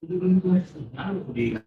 Di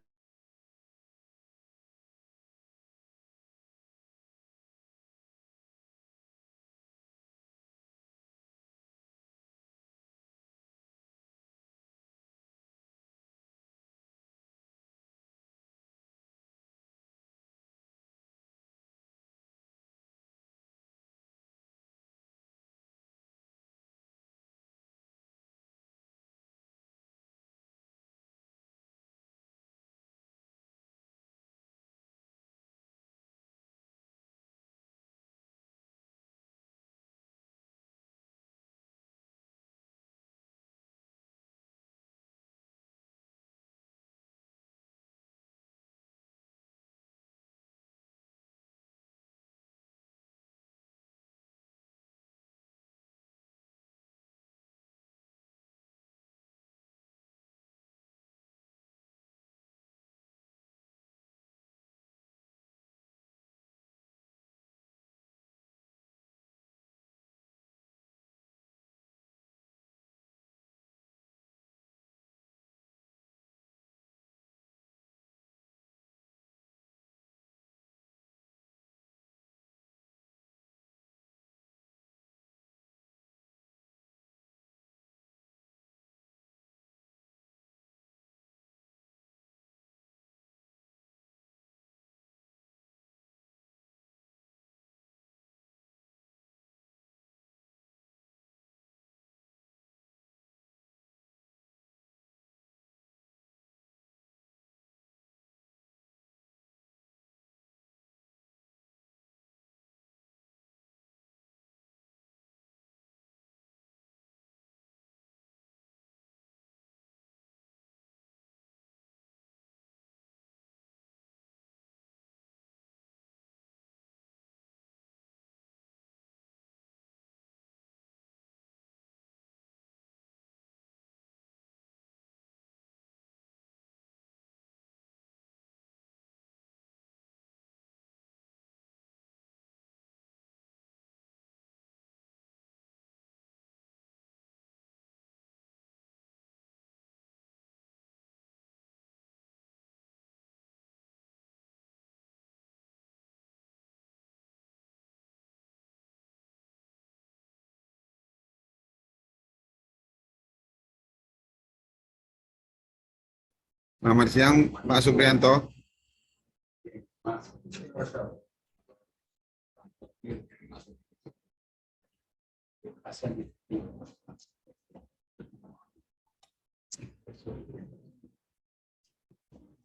Selamat siang, Pak Supriyanto.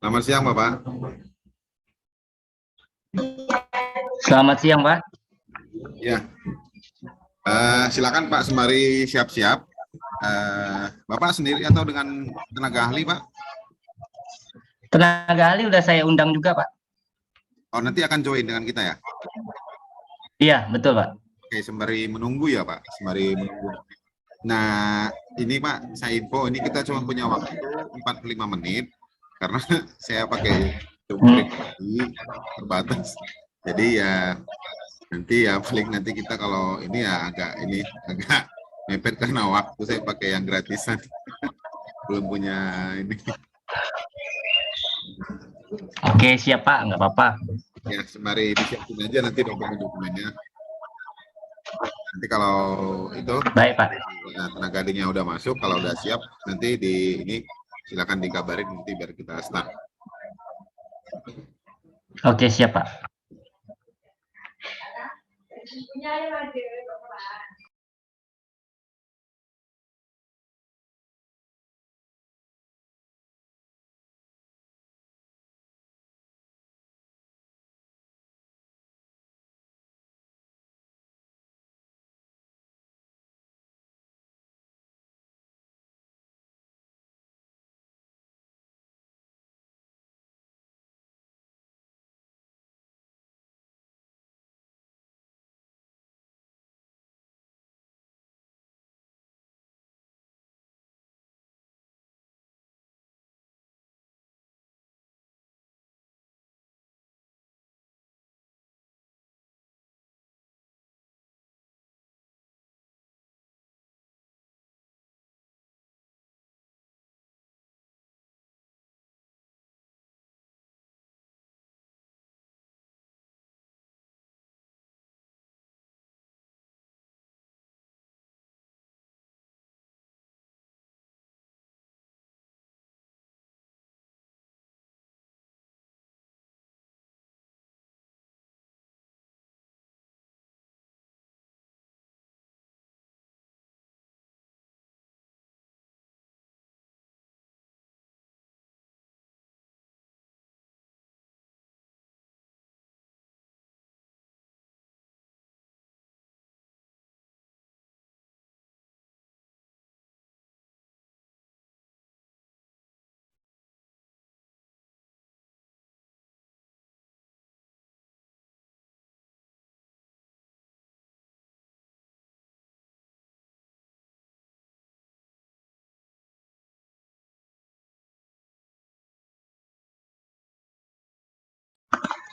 Selamat siang, Bapak. Selamat siang, Pak. Ya, silakan Pak sembari siap-siap. Bapak sendiri atau dengan tenaga ahli, Pak? Tenaga ahli udah saya undang juga, Pak. Oh, nanti akan join dengan kita ya? Iya, betul, Pak. Oke, sembari menunggu ya, Pak. Sembari menunggu. Nah, ini Pak, saya info, ini kita cuma punya waktu 45 menit, karena saya pakai Zoom Hmm. pribadi terbatas. Jadi ya, nanti ya paling nanti kita kalau ini ya agak mepet karena waktu saya pakai yang gratisan. Belum punya ini. Oke, siap, Pak. Nggak apa-apa. Ya, sembari disiapin aja nanti dokumen-dokumennya. Nanti kalau itu Baik, Pak. ya, tenaga ahlinya udah masuk, kalau udah siap nanti di ini silakan dikabarin nanti biar kita start. Oke, siap, Pak.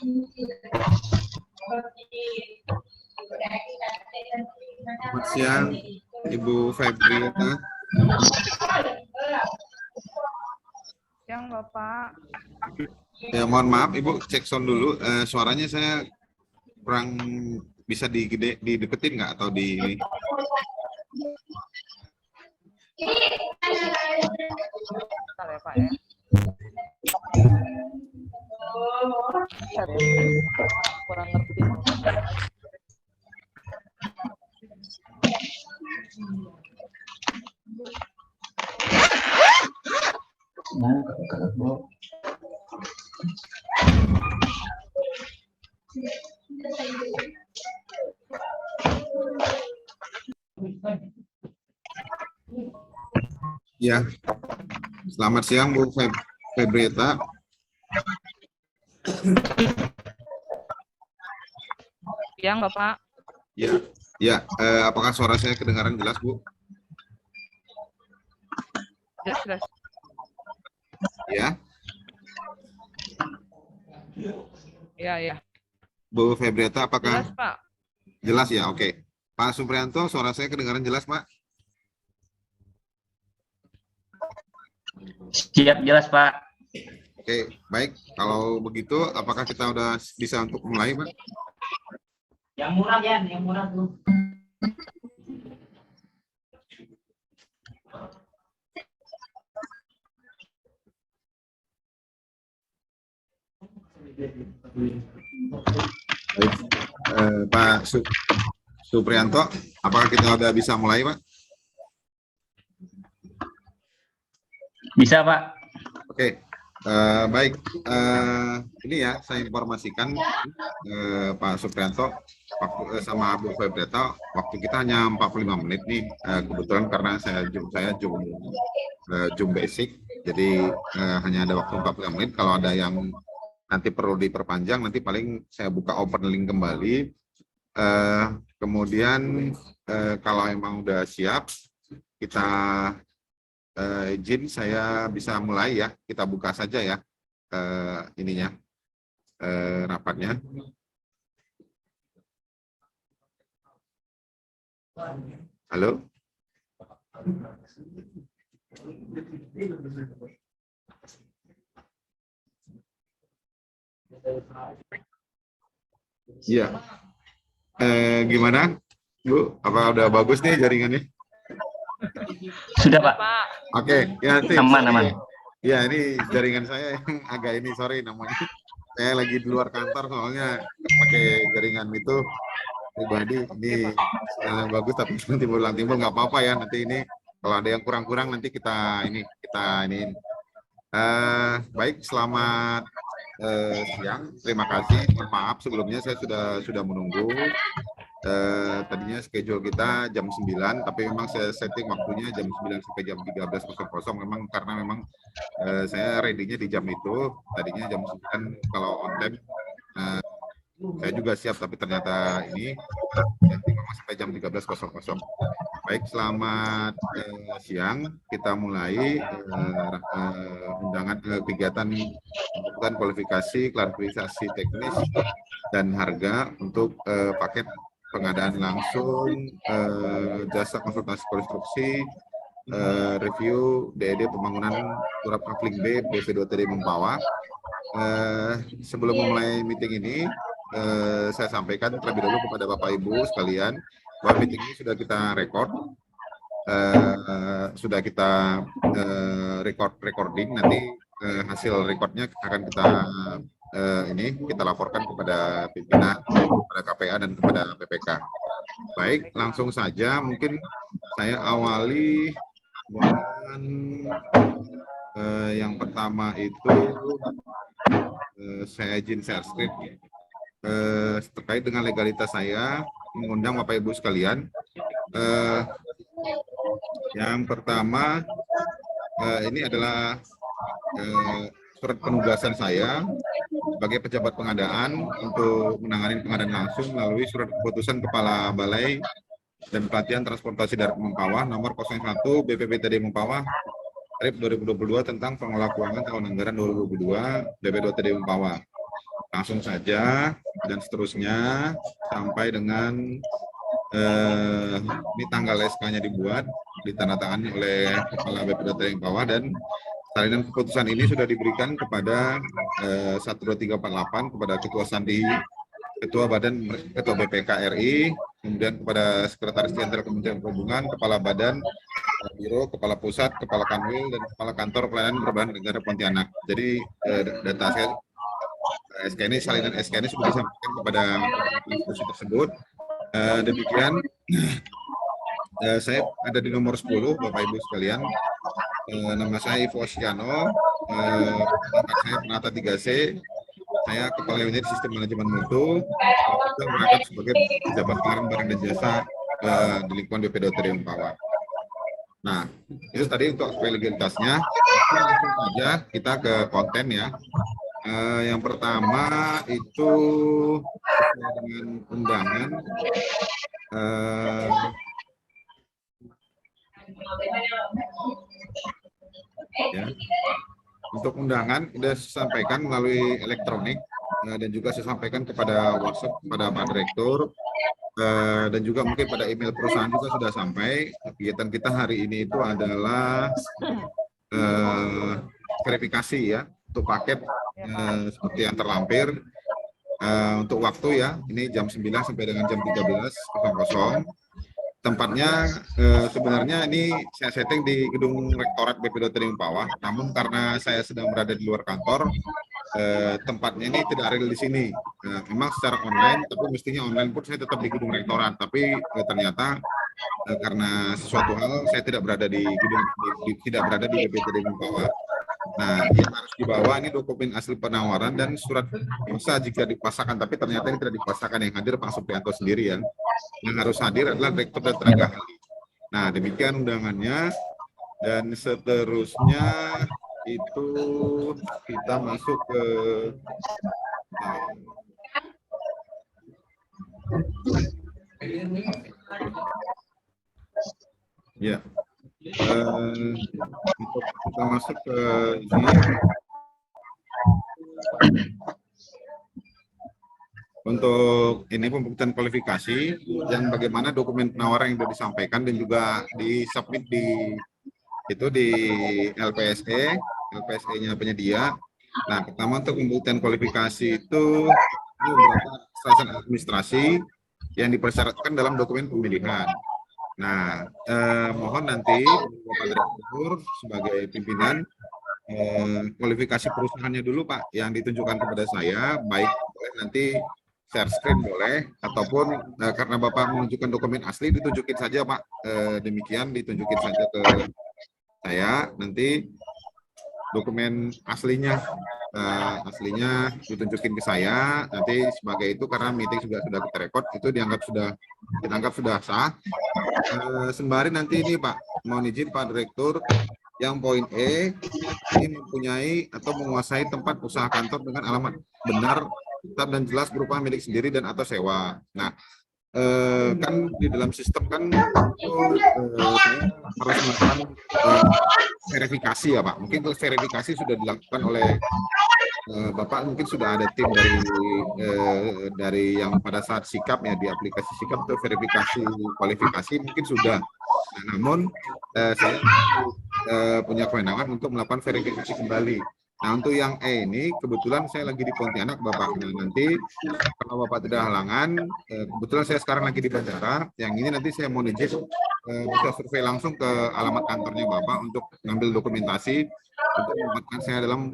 Selamat siang, Ibu Febriana. Siang Bapak. Ya, mohon maaf Ibu, cek sound dulu. Suaranya saya kurang bisa dideketin nggak atau di ini? Bentar ya Pak ya. Kurang ngerti. Ya, selamat siang Bu Febrieta. Siang Bapak. Ya, apakah suara saya kedengaran jelas Bu? Jelas. Ya, Iya. Bu Febrieta, apakah Jelas Pak. jelas ya? Oke. Pak Suprianto, suara saya kedengaran jelas Pak? Siap, jelas Pak. Oke, baik. Kalau begitu, apakah kita udah bisa untuk mulai Pak? Yang murah ya, yang murah tuh. Baik. Pak Suprianto, apakah kita udah bisa mulai Pak? Bisa Pak. Oke, baik. Ini ya, saya informasikan Pak Suprianto sama Bu Febrieta, waktu kita hanya 45 menit nih. Kebetulan karena saya Zoom basic, jadi hanya ada waktu 45 menit. Kalau ada yang nanti perlu diperpanjang, nanti paling saya buka open link kembali. Kemudian kalau emang udah siap, kita izin saya bisa mulai ya. Kita buka saja ya ininya rapatnya. Halo. Iya. Gimana, Bu? Apa udah bagus nih jaringannya? Sudah Pak. Oke, ya nanti. Aman. Ya, ini jaringan saya yang agak ini, sorry namanya. Saya lagi di luar kantor soalnya pakai jaringan itu pribadi. Ini bagus tapi timbul nggak apa-apa ya. Nanti ini kalau ada yang kurang-kurang nanti kita ini. Baik, selamat siang. Terima kasih. Mohon maaf sebelumnya saya sudah menunggu. Tadinya schedule kita jam 9, tapi memang saya setting waktunya jam 9 sampai jam 13.00 memang karena memang saya ready-nya di jam itu. Tadinya jam 9 kalau on time. Saya juga siap, tapi ternyata ini sampai jam 13.00. Baik, selamat siang. Kita mulai undangan kegiatan kualifikasi, klarifikasi teknis dan harga untuk paket pengadaan langsung, jasa konsultasi konstruksi, review DED pembangunan turap kafling B BV2TD Mempawah. Sebelum memulai meeting ini, saya sampaikan terlebih dahulu kepada Bapak Ibu sekalian bahwa meeting ini sudah kita record, sudah kita recording. Nanti hasil recordnya akan kita laporkan kepada pimpinan, kepada KPA dan kepada PPK. Baik, langsung saja mungkin saya awali dengan yang pertama itu saya izin share screen terkait dengan legalitas saya mengundang Bapak Ibu sekalian. Yang pertama ini adalah surat penugasan saya sebagai pejabat pengadaan untuk menangani pengadaan langsung melalui surat keputusan Kepala Balai dan Pelatihan Transportasi Darat Mempawah nomor 01 BPPTD Mempawah RIP 2022 tentang pengelola keuangan tahun anggaran 2022 BP2TD Mempawah. langsung saja dan seterusnya sampai dengan ini tanggal SK-nya dibuat, ditandatangani oleh Kepala BPDT yang bawah, dan salinan keputusan ini sudah diberikan kepada 12348 kepada Ketua Sandi, Ketua BPK RI, kemudian kepada Sekretaris Jenderal Kementerian Perhubungan, Kepala Badan, Kepala Biro, Kepala Pusat, Kepala Kanwil, dan Kepala Kantor Pelayanan Berbahan Negara Pontianak. Jadi data saya SK ini, salinan SK ini sudah disampaikan kepada institusi tersebut. Demikian, saya ada di nomor 10, Bapak Ibu sekalian. Nama saya Ivo Asiano, pangkat saya Penata 3C, saya Kepala Unit Sistem Manajemen Mutu, dan merangkap sebagai pejabat pengarang barang dan jasa di lingkungan BPDT Riung Pawar. Nah, itu tadi untuk aspek legalitasnya. Langsung saja kita ke konten ya. Yang pertama itu sesuai dengan undangan. Ya. Untuk undangan sudah disampaikan melalui elektronik dan juga saya sampaikan kepada WhatsApp kepada Pak Direktur dan juga mungkin pada email perusahaan juga sudah sampai. Kegiatan kita hari ini itu adalah verifikasi ya untuk paket seperti yang terlampir. Untuk waktu ya, ini jam 9 sampai dengan jam 13.00. Tempatnya sebenarnya ini saya setting di gedung Rektorat BPDT Riung Pawar, namun karena saya sedang berada di luar kantor, tempatnya ini tidak real di sini. Memang secara online, tapi mestinya online pun saya tetap di gedung Rektorat, tapi ternyata karena sesuatu hal saya tidak berada di gedung, tidak berada di BPDT Riung Pawar. Nah, yang harus dibawa ini dokumen asli penawaran dan surat kuasa jika dipasangkan, tapi ternyata ini tidak dipasangkan. Yang hadir Pak Suprianto sendirian. Yang harus hadir adalah Rektor dan tenaga ahli. Nah, demikian undangannya. Dan seterusnya itu kita masuk ke ya. Kita masuk ke ini. Untuk ini pembuktian kualifikasi yang bagaimana dokumen penawaran yang sudah disampaikan dan juga disubmit di LPSE-nya penyedia. Nah, pertama untuk pembuktian kualifikasi itu beberapa keterangan administrasi yang dipersyaratkan dalam dokumen pemilihan. Nah, mohon nanti Bapak Direktur sebagai pimpinan kualifikasi perusahaannya dulu Pak yang ditunjukkan kepada saya, baik boleh nanti share screen boleh, ataupun karena Bapak menunjukkan dokumen asli ditunjukin saja Pak, demikian ditunjukin saja ke saya, nanti dokumen aslinya ditunjukin ke saya, nanti sebagai itu karena meeting sudah kita record, itu dianggap sudah sah. Sembari nanti ini Pak, mohon izin Pak Direktur, yang poin E ini mempunyai atau menguasai tempat usaha kantor dengan alamat benar, tetap dan jelas berupa milik sendiri dan atau sewa. Nah, kan di dalam sistem kan saya harus melakukan verifikasi ya Pak. Mungkin verifikasi sudah dilakukan oleh Bapak, mungkin sudah ada tim dari yang pada saat sikap ya di aplikasi sikap itu verifikasi kualifikasi mungkin sudah. Nah, namun saya punya kewenangan untuk melakukan verifikasi kembali. Nah, untuk yang E ini kebetulan saya lagi di Pontianak Bapak. Nah, nanti kalau Bapak tidak halangan, kebetulan saya sekarang lagi di bandara. Yang ini nanti saya mau izin bisa survei langsung ke alamat kantornya Bapak untuk ngambil dokumentasi untuk menempatkan saya dalam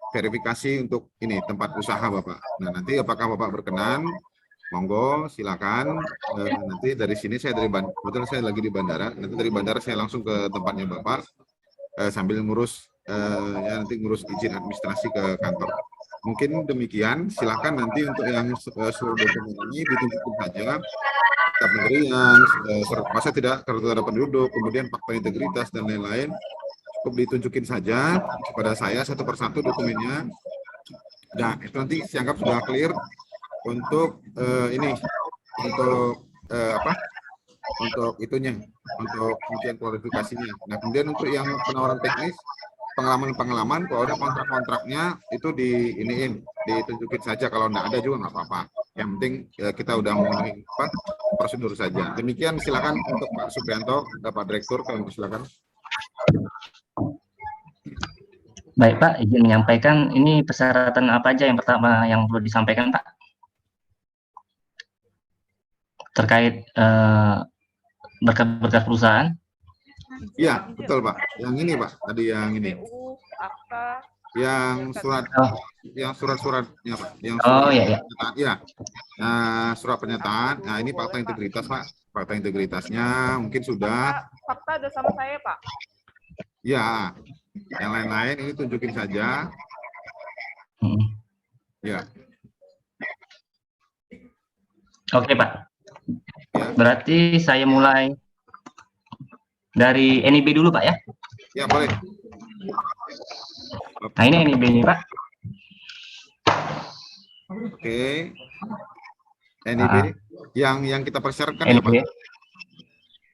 verifikasi untuk ini tempat usaha Bapak. Nah, nanti apakah Bapak berkenan? Monggo, silakan. Nanti dari sini saya kebetulan saya lagi di bandara. Nanti dari bandara saya langsung ke tempatnya Bapak sambil ngurus ya nanti ngurus izin administrasi ke kantor. Mungkin demikian. Silakan nanti untuk yang seluruh dokumen ini ditunjukkan saja. Kitab pendirian, surat kuasa tidak, kartu tanda penduduk, kemudian fakta integritas dan lain-lain. Cukup ditunjukin saja kepada saya satu persatu dokumennya. Nah, itu nanti dianggap sudah clear untuk ini, untuk untuk itunya, untuk ujian kualifikasinya. Nah, kemudian untuk yang penawaran teknis, pengalaman-pengalaman, kalau ada kontrak-kontraknya itu ditunjukin saja. Kalau nggak ada juga nggak apa-apa. Yang penting ya, kita udah memenuhi prosedur saja. Demikian, silakan untuk Pak Suprianto, Pak Direktur, kalau silakan. Baik Pak, izin menyampaikan ini persyaratan apa aja yang pertama yang perlu disampaikan Pak? Terkait berkas-berkas perusahaan? Iya, betul Pak. Yang ini Pak, tadi yang ini. PU, akta, Yang surat, Oh. yang surat-suratnya Pak. Yang Oh surat ya ya. pernyataan, ya. Nah, surat pernyataan. Nah, ini fakta integritas Pak. Fakta integritasnya mungkin sudah. fakta ada sama saya Pak. Ya, yang lain-lain ini tunjukin saja. Ya. Oke Pak. Ya. Berarti saya mulai dari NIB dulu Pak ya? Ya, boleh. Nah ini NIB-nya Pak. Oke. NIB yang kita persyaratkan ya NIB. Pak?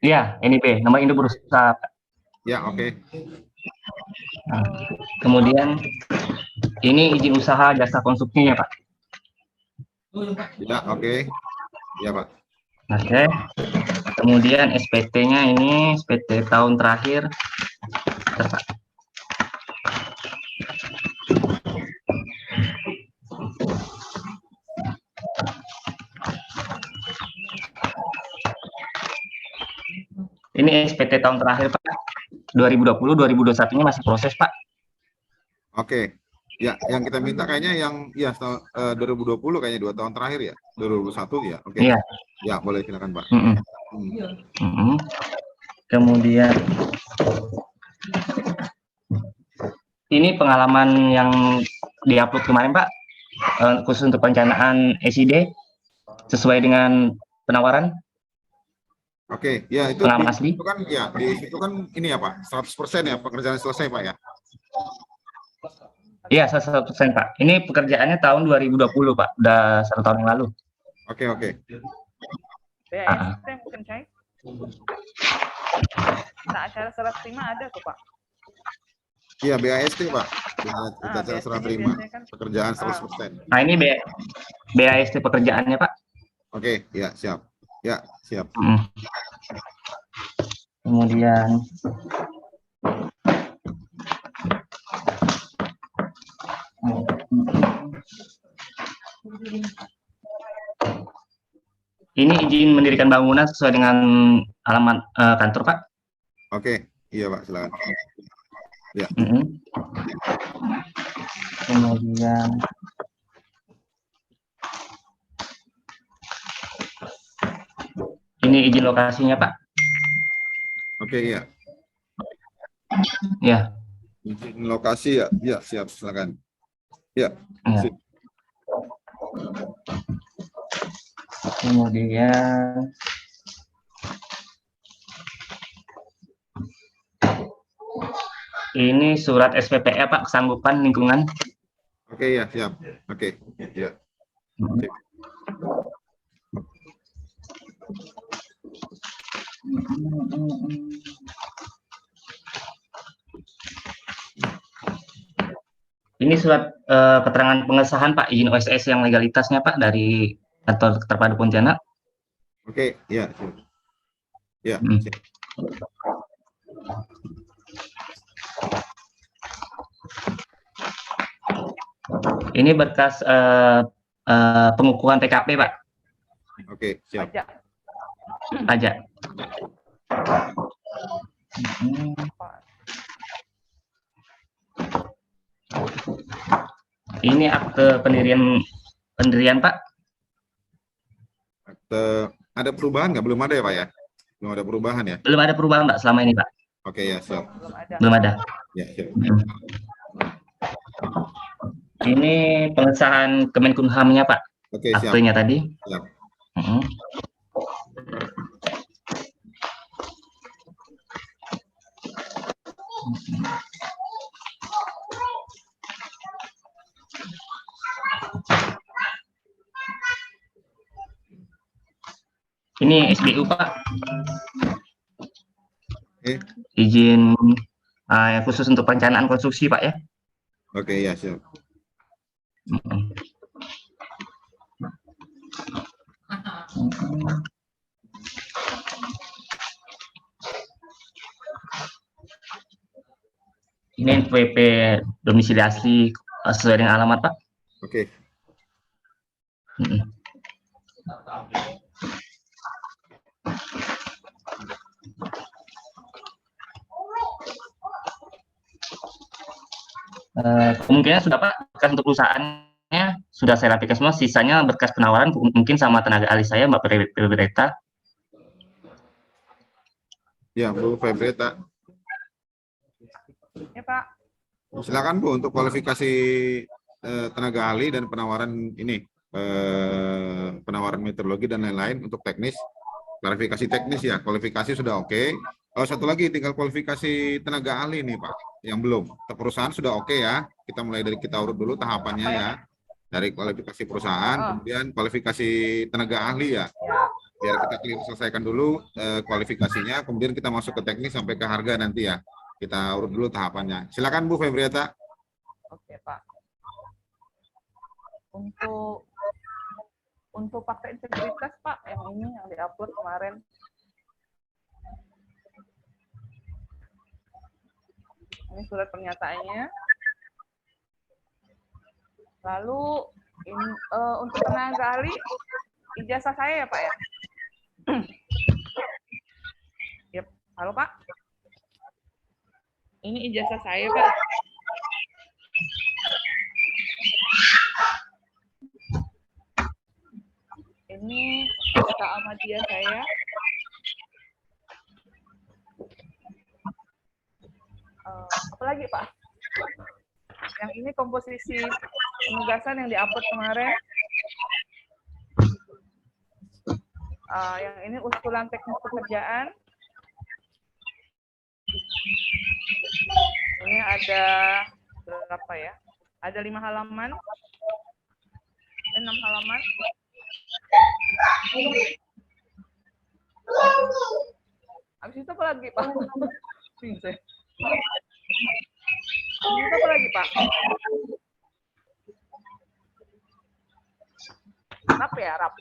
Iya, NIB, nomor induk berusaha Pak. Ya, oke. Nah, kemudian ini izin usaha jasa konstruksinya Pak. Ya, oke. Ya Pak. Oke. Kemudian SPT-nya ini SPT tahun terakhir. Pak. Ini SPT tahun terakhir Pak. 2020, 2021-nya masih proses Pak. Oke. Ya, yang kita minta kayaknya yang ya 2020 kayaknya 2 tahun terakhir ya. 2021 ya. Oke. Iya. Ya, boleh silakan Pak. Kemudian ini pengalaman yang diupload kemarin Pak, khusus untuk perencanaan SID sesuai dengan penawaran. Oke, ya itu pengalaman asli. Itu kan ya itu kan ini ya Pak, 100% ya pekerjaan selesai Pak ya. Iya, 100% Pak. Ini pekerjaannya tahun 2020 Pak, udah 1 tahun yang lalu. Oke. BAST mungkin saya. Nah, acara serah terima ada tuh Pak. Iya, BAST Pak. Acara serah terima kan, pekerjaan 100%. Nah ini BAST pekerjaannya Pak. Oke, ya siap. Ya siap. Kemudian ini izin mendirikan bangunan sesuai dengan alamat kantor Pak. Oke, iya Pak, silakan. Ya. Kemudian ini izin lokasinya Pak. Oke, iya. Ya. Izin lokasi ya, ya siap, silakan. Ya. Sip. Kemudian ini surat SPPE Pak, kesanggupan lingkungan. Oke, ya siap. Oke, ya. Sip. Ini surat keterangan pengesahan Pak, izin OSS yang legalitasnya Pak dari kantor terpadu Pontianak. Oke, ya. Ya. Siap. Ini berkas pengukuran TKP Pak. Oke, siap. Pajak. Ini akte pendirian Pak. Akte, ada perubahan nggak? Belum ada ya Pak ya? Belum ada perubahan ya? Belum ada perubahan Pak selama ini Pak. Oke, ya siap. Belum ada. Ya, siap. Ini pengesahan Kemenkumhamnya Pak. Oke, siap. Aktenya tadi. Siap. Ini SBU Pak. Oke. Izin Yang khusus untuk perencanaan konstruksi, Pak ya. Oke, ya siap. Ini PP domisili asli sesuai dengan alamat, Pak. Oke. Kemungkinan sudah, Pak, berkas untuk perusahaannya sudah saya rapikan semua, sisanya berkas penawaran mungkin sama tenaga ahli saya, Mbak Febreta. Ya, Bu Febreta. Ya, Pak. Silakan Bu untuk kualifikasi tenaga ahli dan penawaran ini, penawaran meteorologi dan lain-lain untuk teknis. Klarifikasi teknis ya, kualifikasi sudah oke. Oh, satu lagi tinggal kualifikasi tenaga ahli nih Pak, yang belum. Perusahaan sudah oke ya. Kita mulai dari kita urut dulu tahapannya ya. Dari kualifikasi perusahaan, kemudian kualifikasi tenaga ahli ya. Biar kita selesaikan dulu kualifikasinya, kemudian kita masuk ke teknis sampai ke harga nanti ya. Kita urut dulu tahapannya. Silakan Bu Febriata. Oke, Pak. Untuk fakta integritas, Pak, yang ini yang diupload kemarin. Ini surat pernyataannya. Lalu untuk tenaga ahli, ijazah saya ya, Pak ya? Yep. Halo, Pak. Ini ijazah saya, Pak. Ini Kak Ahmadiyah saya. Apalagi Pak? Yang ini komposisi penugasan yang diupload kemarin. Yang ini usulan teknis pekerjaan. Ini ada berapa ya? Ada 5 halaman. 6 halaman. Habis itu apa lagi, Pak? Habis itu apa lagi, Pak? Rap ya, rap.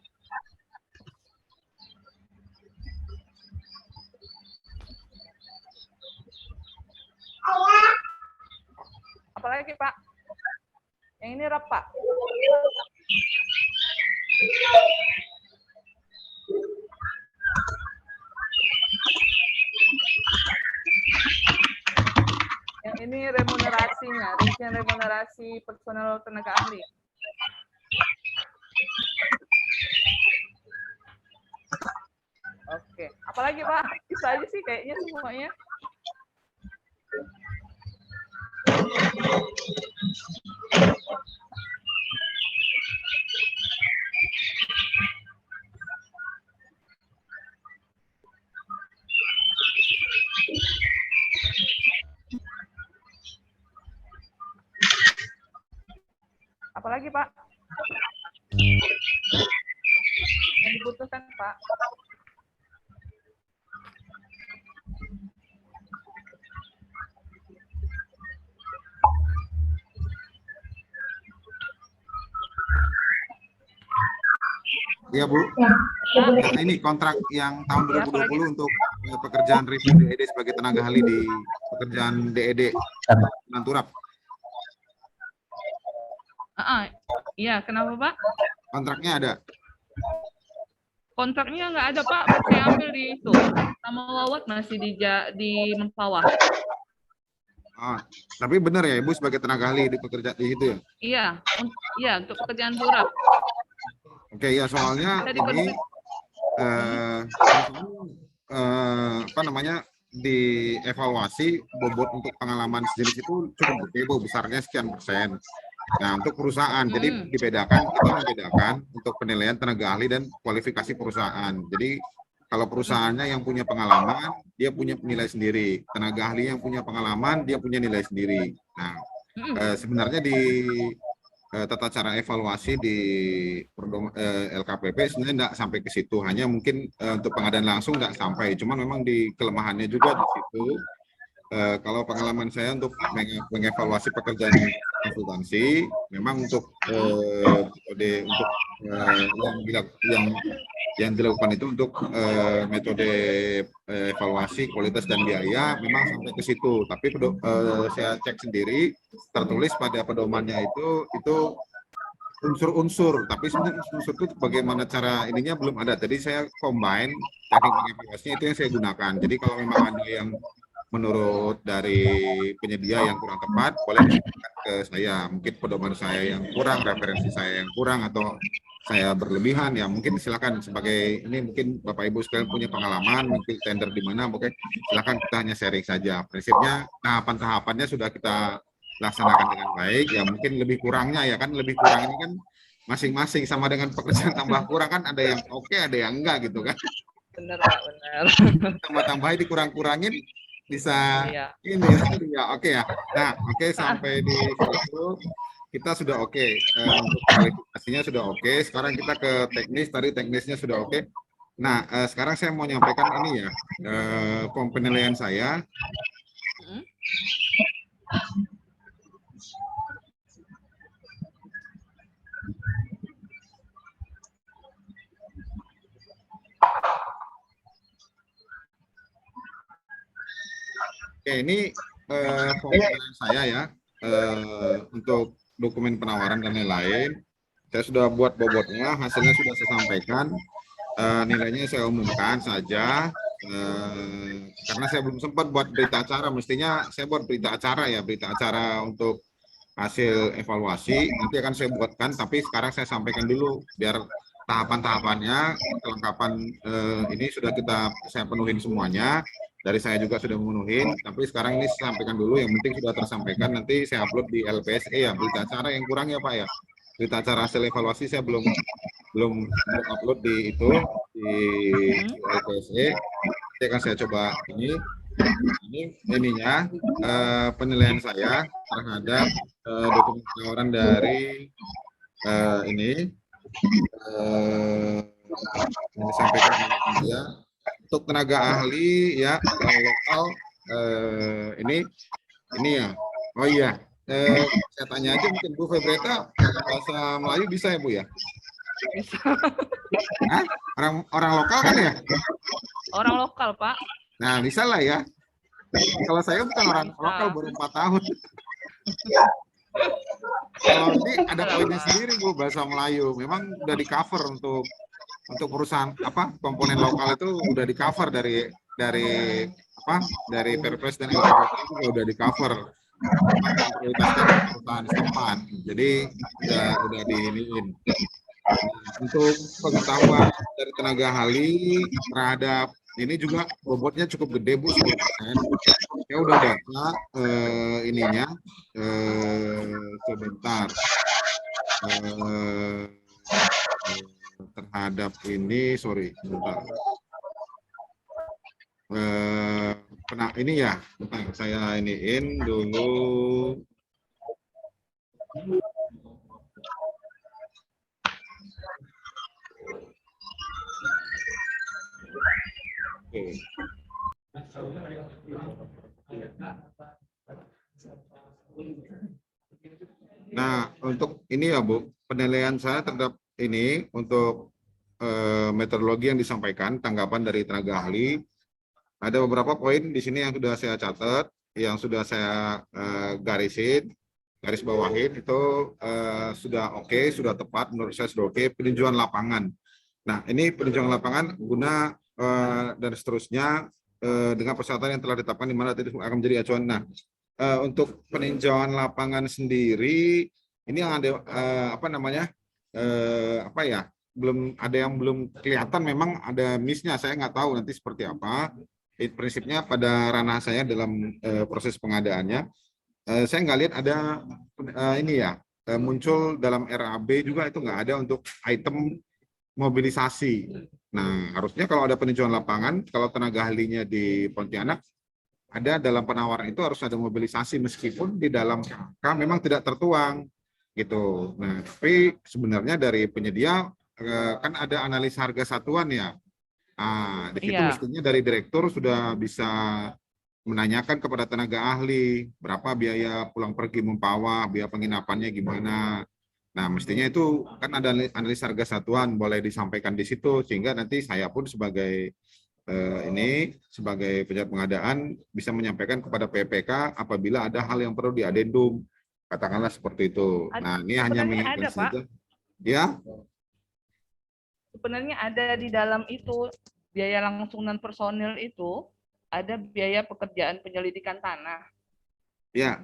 Apalagi, Pak? Yang ini rap, Pak. Yang ini remunerasinya, rincian remunerasi personel tenaga ahli. Oke, apalagi Pak? Itu aja sih kayaknya semuanya. Apalagi Pak? Yang dibutuhkan Pak? Iya Bu. Nah, ini kontrak yang tahun 2020 untuk pekerjaan review DED sebagai tenaga ahli di pekerjaan DED Nanturap. Iya, kenapa Pak? Kontraknya ada? Kontraknya nggak ada Pak, saya ambil di itu. Sama Wawat masih di Mempawah. Tapi benar ya Ibu sebagai tenaga ahli di pekerjaan di situ ya? Iya, untuk pekerjaan turap. Oke, ya soalnya ini apa namanya dievaluasi bobot untuk pengalaman sejenis itu cukup gede Bu, besarnya sekian persen. Nah, untuk perusahaan, jadi kita membedakan untuk penilaian tenaga ahli dan kualifikasi perusahaan. Jadi kalau perusahaannya yang punya pengalaman, dia punya nilai sendiri. Tenaga ahli yang punya pengalaman, dia punya nilai sendiri. Nah, sebenarnya di tata cara evaluasi di LKPP sebenarnya tidak sampai ke situ. Hanya mungkin untuk pengadaan langsung tidak sampai. Cuman memang di kelemahannya juga di situ. kalau pengalaman saya untuk mengevaluasi pekerjaan konsultansi, memang untuk metode untuk yang dilakukan itu untuk metode evaluasi kualitas dan biaya memang sampai ke situ. Tapi saya cek sendiri tertulis pada pedomannya itu unsur-unsur, tapi sebenarnya unsur itu bagaimana cara ininya belum ada. Jadi saya combine teknik mengevaluasinya itu yang saya gunakan. Jadi kalau memang ada yang menurut dari penyedia yang kurang tepat, boleh disampaikan ke saya. Mungkin pedoman saya yang kurang, referensi saya yang kurang, atau saya berlebihan, ya mungkin silakan sebagai ini mungkin Bapak Ibu sekalian punya pengalaman, mungkin tender di mana, oke, silakan kita hanya sharing saja. Prinsipnya tahapan-tahapannya sudah kita laksanakan dengan baik, ya mungkin lebih kurangnya ya kan, lebih kurang ini kan masing-masing sama dengan pekerjaan tambah kurang kan, ada yang oke, ada yang enggak gitu kan. Benar Pak, benar. Tambah-tambahin dikurang-kurangin bisa Iya. ini ya oke ya. Nah oke, sampai di situ kita sudah oke. Untuk kualifikasinya sudah oke. Sekarang kita ke teknis, tadi teknisnya sudah oke. Nah sekarang saya mau nyampaikan ini ya, penilaian saya. Oke, ini penilaian saya ya, untuk dokumen penawaran dan lain-lain. Saya sudah buat bobotnya, hasilnya sudah saya sampaikan. Nilainya saya umumkan saja, karena saya belum sempat buat berita acara. Mestinya saya buat berita acara ya, berita acara untuk hasil evaluasi. Nanti akan saya buatkan, tapi sekarang saya sampaikan dulu biar tahapan-tahapannya, kelengkapan ini sudah saya penuhin semuanya. Dari saya juga sudah memenuhi, tapi sekarang ini saya sampaikan dulu, yang penting sudah tersampaikan. Nanti saya upload di LPSE ya, berita acara yang kurang ya Pak ya. Berita acara hasil evaluasi saya belum upload di LPSE. Nanti akan saya coba ini ininya penilaian saya terhadap dokumen penawaran dari ini yang disampaikan oleh dia. Untuk tenaga ahli ya lokal, ini ya. Oh iya, saya tanya aja mungkin Bu Febreta, bahasa Melayu bisa ya Bu ya? Bisa. Hah? Orang lokal kan ya? Orang lokal Pak. Nah bisa lah ya. Kalau saya bukan orang lokal, baru 4 tahun. Kalau ini ada poinnya sendiri Bu, bahasa Melayu. Memang udah di cover untuk perusahaan komponen lokal itu udah di cover dari Perpres dan LPPP itu udah di cover prioritasnya perusahaan setempat. Jadi udah diiniin. Untuk pengetahuan dari tenaga ahli terhadap ini juga bobotnya cukup gede Bu, 10%. Saya udah baca ininya sebentar. Terhadap ini, sorry, bentar. Ini ya, bentar, saya iniin dulu. Oke. Nah, untuk ini ya Bu, penilaian saya terhadap ini untuk metodologi yang disampaikan, tanggapan dari tenaga ahli, ada beberapa poin di sini yang sudah saya catat, yang sudah saya garis bawahin, itu sudah oke, sudah tepat, menurut saya sudah oke. Peninjauan lapangan. Nah, ini peninjauan lapangan guna dan seterusnya dengan persyaratan yang telah ditetapkan di mana tadi akan menjadi acuan. Nah, untuk peninjauan lapangan sendiri, ini yang ada belum ada yang belum kelihatan, memang ada miss-nya, saya nggak tahu nanti seperti apa. Prinsipnya pada ranah saya dalam proses pengadaannya, saya nggak lihat ada ini ya, muncul dalam RAB juga itu nggak ada untuk item mobilisasi. Nah, harusnya kalau ada peninjauan lapangan, kalau tenaga ahlinya di Pontianak, ada dalam penawaran itu harus ada mobilisasi, meskipun di dalam KK memang tidak tertuang gitu. Nah, tapi sebenarnya dari penyedia kan ada analis harga satuan ya. Di situ mestinya dari direktur sudah bisa menanyakan kepada tenaga ahli berapa biaya pulang pergi Mempawah, biaya penginapannya gimana. Nah, mestinya itu kan ada analis harga satuan boleh disampaikan di situ sehingga nanti saya pun sebagai ini sebagai pejabat pengadaan bisa menyampaikan kepada PPK apabila ada hal yang perlu diadendum. Katakanlah seperti itu. Nah, ini hanya Sebenarnya mengingatkan ada, Pak. saja. Ya, Sebenarnya ada di dalam itu biaya langsung non personil itu ada biaya pekerjaan penyelidikan tanah. ya.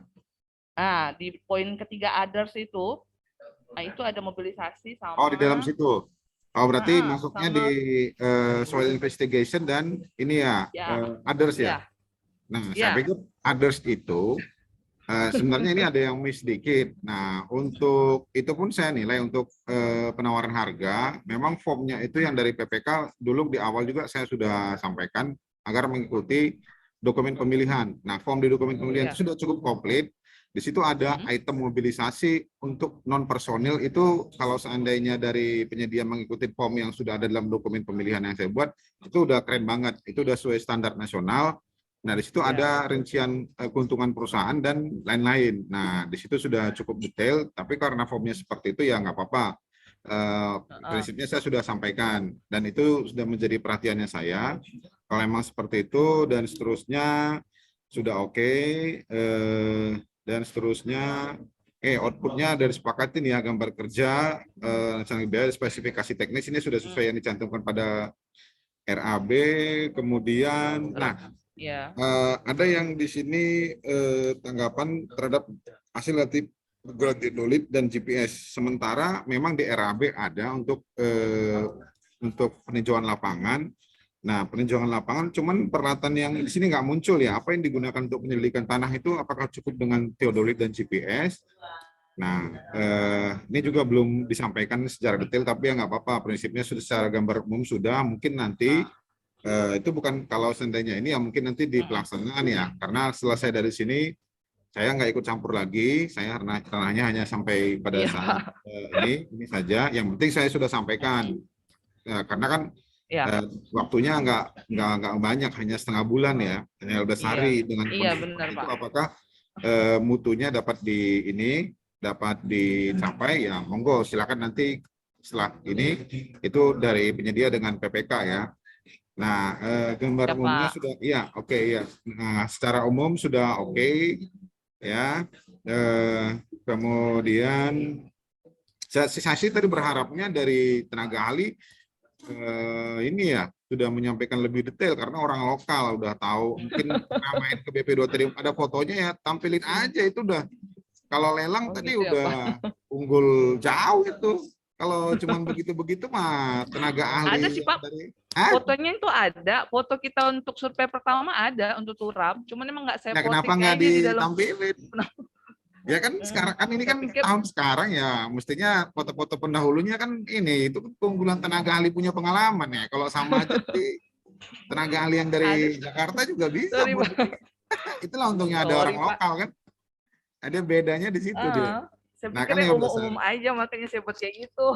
Nah, di poin ketiga others itu, nah itu ada mobilisasi sama Oh, di dalam situ. Oh, berarti masuknya di sama soil investigation dan ini ya, ya, others ya. ya, Nah, saya ya. pikir others itu sebenarnya ini ada yang miss dikit. Nah, untuk itu pun saya nilai untuk penawaran harga, memang formnya itu yang dari PPK dulu di awal juga saya sudah sampaikan agar mengikuti dokumen pemilihan. Nah, form di dokumen pemilihan itu sudah cukup komplit. Di situ ada item mobilisasi untuk non personil itu kalau seandainya dari penyedia mengikuti form yang sudah ada dalam dokumen pemilihan yang saya buat, itu udah keren banget. Itu udah sesuai standar nasional. Nah, di situ ada rincian keuntungan perusahaan dan lain-lain. Nah, di situ sudah cukup detail, tapi karena formnya seperti itu ya nggak apa-apa. Prinsipnya saya sudah sampaikan, dan itu sudah menjadi perhatiannya saya. Kalau memang seperti itu dan seterusnya sudah oke, dan seterusnya, outputnya dari sepakatin ya gambar kerja, biaya spesifikasi teknis ini sudah sesuai yang dicantumkan pada RAB, kemudian, nah Ya. ada yang di sini tanggapan terhadap hasil gratis dan GPS. Sementara memang di RAB ada untuk peninjauan lapangan. Nah, peninjauan lapangan, cuman peralatan yang di sini nggak muncul ya. Apa yang digunakan untuk penyelidikan tanah itu apakah cukup dengan teodolit dan GPS? Nah, ini juga belum disampaikan secara detail, tapi ya nggak apa-apa. Prinsipnya sudah secara gambar umum sudah. Mungkin nanti itu bukan kalau seandainya ini ya mungkin nanti di pelaksanaan ya. Karena selesai dari sini saya nggak ikut campur lagi. Saya ranahnya hanya sampai pada saat ini saja. Yang penting saya sudah sampaikan. Karena kan waktunya nggak banyak, hanya setengah bulan ya, hanya 12 hari. Dengan benar, itu Pak. apakah mutunya dapat dapat dicapai ya monggo silakan nanti setelah ini itu dari penyedia dengan PPK ya. Nah, gambar umumnya sudah iya oke ya. Nah, secara umum sudah oke ya. Kemudian saya sih tadi berharapnya dari tenaga ahli ini ya sudah menyampaikan lebih detail karena orang lokal udah tahu, mungkin pernah main ke BP2 tadi ada fotonya ya, tampilin aja itu udah. Kalau lelang tadi gitu udah unggul jauh itu. Kalau cuma begitu-begitu mah tenaga ahli ada sih, Pak. dari Fotonya itu ada, foto kita untuk survei pertama ada untuk turap, cuman emang nggak saya nah, posting kenapa nggak di dalam. ditampilin? Ya kan sekarang kan ini kan tahun sekarang ya mestinya foto-foto pendahulunya kan ini itu keunggulan tenaga ahli punya pengalaman ya. Kalau sama aja di tenaga ahli yang dari Jakarta juga bisa. Itulah untungnya ada orang lokal kan. Ada bedanya di situ dia. Saya Nah, pikir kan umum-umum aja, makanya saya buat kayak gitu.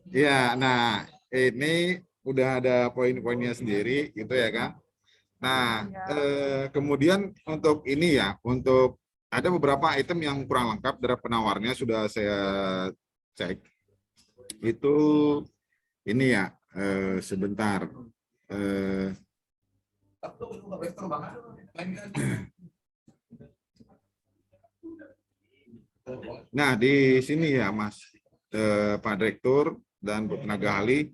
Ya, nah ini udah ada poin-poinnya sendiri gitu ya kan. Nah, kemudian untuk ini ya, untuk ada beberapa item yang kurang lengkap dari penawarnya sudah saya cek. Itu ini ya, sebentar. Nah, di sini ya, Mas, Pak Direktur dan Bu tenaga ahli,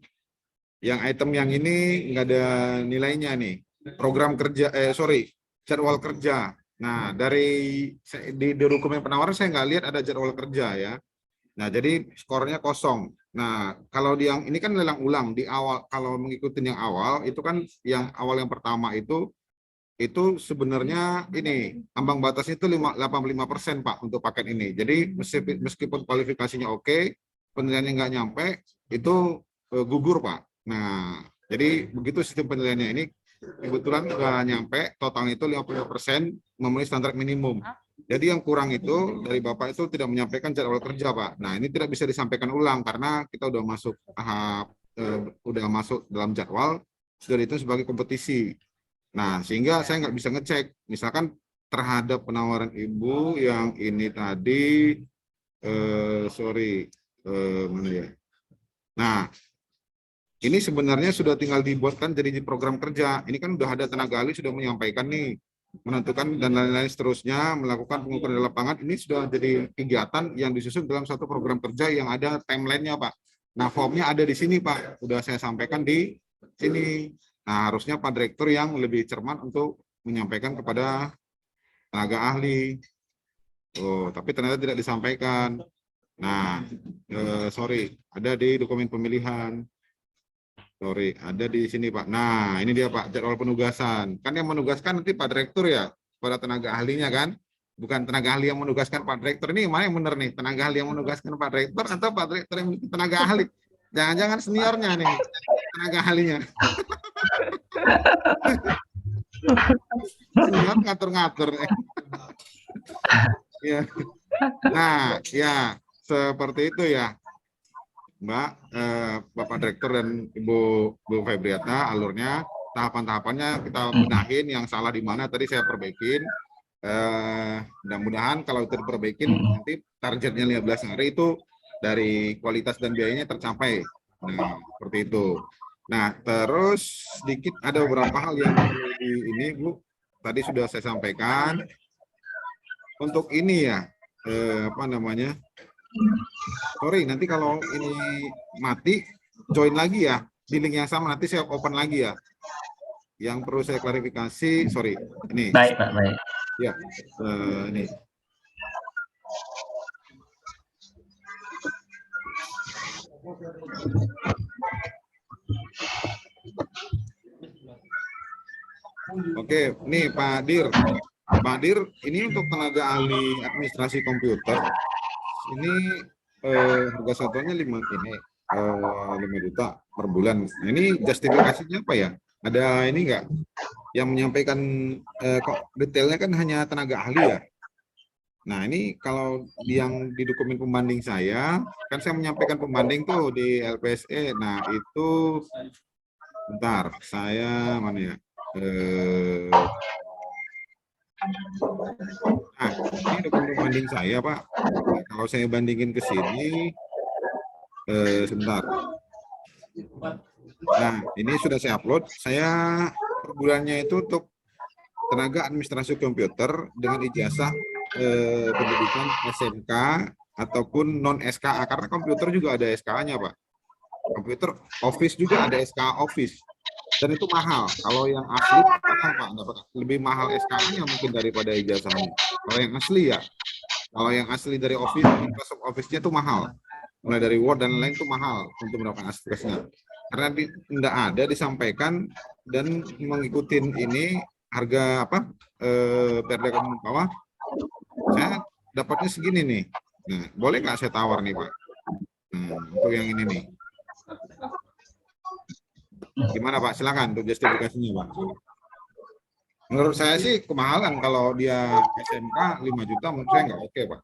yang item yang ini nggak ada nilainya nih. Program kerja, jadwal kerja. Nah, di dokumen penawaran saya nggak lihat ada jadwal kerja ya. Nah, jadi skornya kosong. Nah, kalau yang ini kan lelang ulang di awal, kalau mengikuti yang awal itu kan yang awal yang pertama itu sebenarnya ini ambang batasnya itu 85% Pak untuk paket ini. Jadi meskipun kualifikasinya oke, penilaiannya nggak nyampe, itu gugur Pak. Nah, jadi begitu sistem penilaiannya ini kebetulan nggak nyampe, totalnya itu 50% memenuhi standar minimum. Jadi yang kurang itu dari Bapak itu tidak menyampaikan jadwal kerja Pak. Nah, ini tidak bisa disampaikan ulang karena kita udah masuk dalam jadwal. sudah dihitung sebagai kompetisi. Nah, sehingga saya nggak bisa ngecek. Misalkan terhadap penawaran ibu yang ini tadi, mana ya? Nah, ini sebenarnya sudah tinggal dibuatkan jadi program kerja. Ini kan udah ada tenaga ahli sudah menyampaikan nih, menentukan dan lain-lain seterusnya, melakukan pengukuran di lapangan. Ini sudah jadi kegiatan yang disusun dalam satu program kerja yang ada timeline-nya, Pak. Nah, formnya ada di sini, Pak. Udah saya sampaikan di sini. Nah, harusnya Pak Direktur yang lebih cermat untuk menyampaikan kepada tenaga ahli. Oh, tapi ternyata tidak disampaikan. Nah, sorry, ada di dokumen pemilihan. Sorry, ada di sini, Pak. Nah, ini dia, Pak, jadwal penugasan. Kan yang menugaskan nanti Pak Direktur ya, pada tenaga ahlinya kan. Bukan tenaga ahli yang menugaskan Pak Direktur. Ini mana yang benar nih? Tenaga ahli yang menugaskan Pak Direktur atau Pak Direktur yang tenaga ahli? Jangan-jangan seniornya nih, tenaga ahlinya. Senior ngatur-ngatur. Ya. Nah, ya, seperti itu ya. Mbak, Bapak Direktur dan Bu Febriata, alurnya, tahapan-tahapannya kita benahin, yang salah di mana tadi saya perbaikin. Mudah-mudahan kalau itu diperbaikin, nanti targetnya 15 hari itu dari kualitas dan biayanya tercapai. Nah, seperti itu. Nah, terus sedikit ada beberapa hal yang perlu ini, Bu. Tadi sudah saya sampaikan. Untuk ini ya, apa namanya? Sorry, nanti kalau ini mati, join lagi ya. Di link yang sama, nanti saya open lagi ya. Yang perlu saya klarifikasi, sorry. Ini. Baik, Pak, baik. Ya, ini. Oke, nih Pak Dir. Pak Dir, ini untuk tenaga ahli administrasi komputer. Ini harga satunya 5 juta per bulan. Nah, ini justifikasinya apa ya? Ada ini enggak? Yang menyampaikan kok detailnya kan hanya tenaga ahli ya. Nah, ini kalau yang di dokumen pembanding saya, kan saya menyampaikan pembanding tuh di LPSE. Nah, itu bentar, saya mana ya? Nah, ini dokumen pembanding saya, Pak. Nah, kalau saya bandingin ke sini, sebentar. Nah, ini sudah saya upload. Saya per bulannya itu untuk tenaga administrasi komputer dengan ijazah pendidikan SMK ataupun non SKA, karena komputer juga ada SKA-nya, Pak. Komputer Office juga ada SKA Office. Dan itu mahal. Kalau yang asli mahal, Pak, lebih mahal SKA-nya mungkin daripada ijazahnya. Kalau yang asli ya, kalau yang asli dari Office, Microsoft Office-nya itu mahal. Mulai dari Word dan lain itu mahal untuk mendapatkan akses-nya. Karena tidak ada disampaikan dan mengikuti ini harga apa Perda Kabupaten Bawah, saya dapatnya segini nih. Nah, boleh nggak saya tawar nih, Pak? Nah, untuk yang ini nih. Gimana Pak? Silakan untuk justifikasinya, Pak. Menurut saya sih kemahalan, kalau dia SMK 5 juta menurut saya nggak oke, Pak.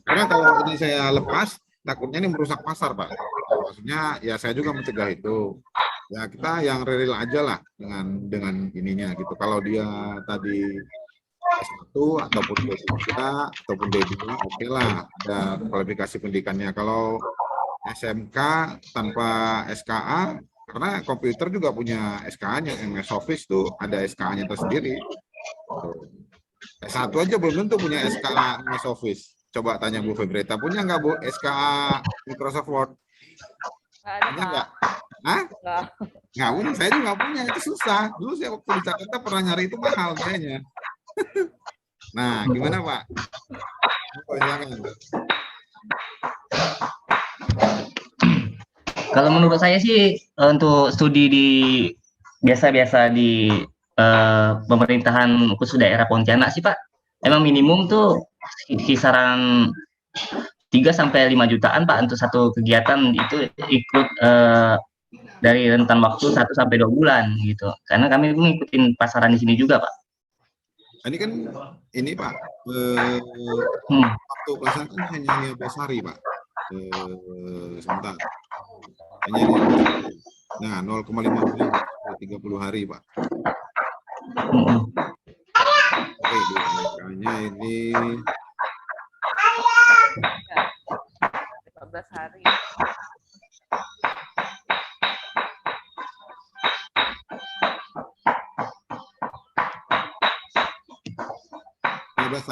Karena kalau ini saya lepas, takutnya ini merusak pasar, Pak. Maksudnya ya saya juga mencegah itu. Ya kita yang real aja lah dengan ininya gitu. Kalau dia tadi S1 ataupun D3 ataupun D2, oke lah, ada kualifikasi pendidikannya. Kalau SMK tanpa SKA, karena komputer juga punya SKA-nya, MS Office tuh ada SKA-nya tersendiri. S1 aja belum tentu punya SKA MS Office. Coba tanya Bu Febriata, punya nggak Bu SKA Microsoft Word? Punya nggak? Hah? Nggak punya, saya juga nggak punya, itu susah. Dulu saya waktu di Jakarta pernah nyari itu mahal kayaknya. Nah, gimana Pak? Kalau menurut saya sih untuk studi di biasa-biasa di pemerintahan khusus daerah Pontianak sih Pak, emang minimum tuh kisaran 3-5 jutaan Pak untuk satu kegiatan itu ikut dari rentan waktu 1-2 bulan gitu. Karena kami ngikutin pasaran di sini juga Pak. Ini kan ini Pak, waktu pelaksanaan kan hanya 15 hari Pak. Sebentar. Hanya ini. Nah, 0,5 30 hari, Pak. Oke, angkanya ini 15 hari.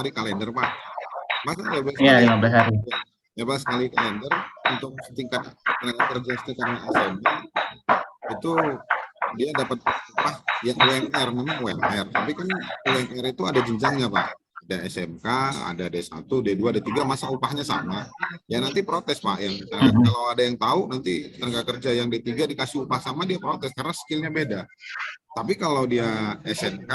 hari kalender, Pak. Masa 15 Iya, hari? 15 hari. 15 kali kalender untuk tingkat tenaga kerja sekarang SMA itu dia dapat upah yang UMR, memang UMR, tapi kan UMR itu ada jenjangnya, Pak. Ada SMK, ada D1, D2, D3, masa upahnya sama? Ya nanti protes, Pak. Yang kalau ada yang tahu nanti tenaga kerja yang D3 dikasih upah sama, dia protes karena skillnya beda. Tapi kalau dia SMK,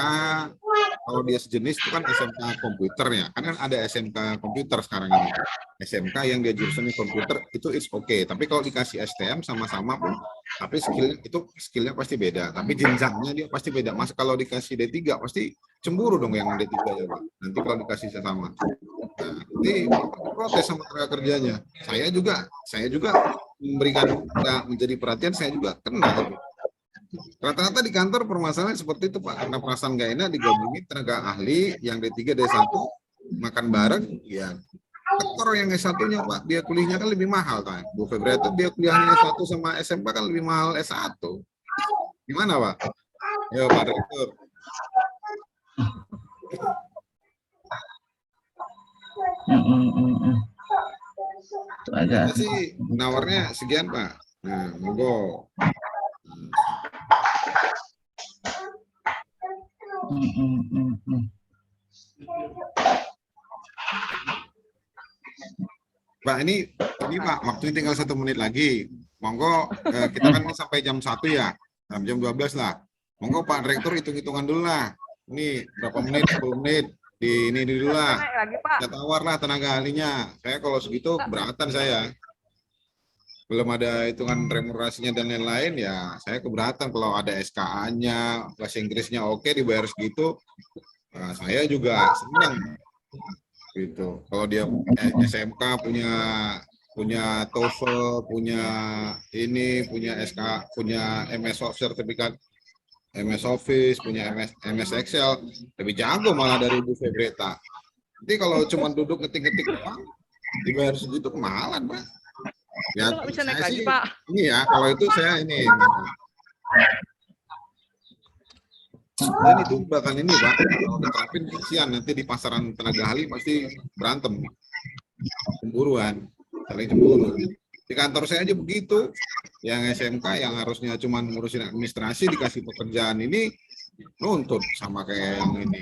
kalau dia sejenis itu kan SMK komputer ya, kan ada SMK komputer sekarang ini. SMK yang dia jurusannya komputer itu it's okay. Tapi kalau dikasih STM sama-sama pun, tapi skillnya pasti beda. Tapi jenjangnya dia pasti beda. Mas kalau dikasih D3 pasti cemburu dong yang D3 ya, Pak. Nanti kalau dikasih sama. Nah, nanti protes sama tenaga kerjanya. Saya juga memberikan menjadi perhatian, saya juga kena gitu. Rata-rata di kantor permasalahan seperti itu, Pak, karena perasaan nggak enak digabungin tenaga ahli yang D3 D1 makan bareng, ya tekor yang S1-nya, Pak, dia kuliahnya kan lebih mahal kan. Bu Febri itu dia kuliahnya S1 sama SMK kan lebih mahal S1. Gimana, Pak? Yo, Pak Direktur. Kita sih nawarnya sekian, Pak. Nah, monggo. Pak, ini Pak, waktunya tinggal 1 menit lagi. Monggo, kita kan ini sampai jam 1 ya, jam 12 lah. Monggo Pak Direktur hitung-hitungan dulu lah. Ini berapa menit, 10 menit. Ini dulu lah. Kita tawar lah tenaga ahlinya. Saya kalau segitu keberatan saya. Belum ada hitungan remunerasinya dan lain-lain, ya saya keberatan. Kalau ada SKA-nya, bahasa Inggrisnya oke, dibayar segitu, nah, saya juga senang. Gitu. Kalau dia SMK punya TOEFL, punya SK, punya MS sertifikat MS Office, punya MS Excel, lebih jago malah dari Bu Febreta. Nanti kalau cuma duduk ngetik-ngetik doang, dibayar segitu kemahalan, Pak. Ya, bisa naik lagi, Pak. Ini ya, kalau itu saya ini. Dan itu bahkan ini, Pak, kalau diterapin kasihan nanti di pasaran tenaga ahli pasti berantem, cemburuan, saling cemburu. Di kantor saya aja begitu, yang SMK yang harusnya cuma ngurusin administrasi dikasih pekerjaan ini nuntut sama kayak yang ini.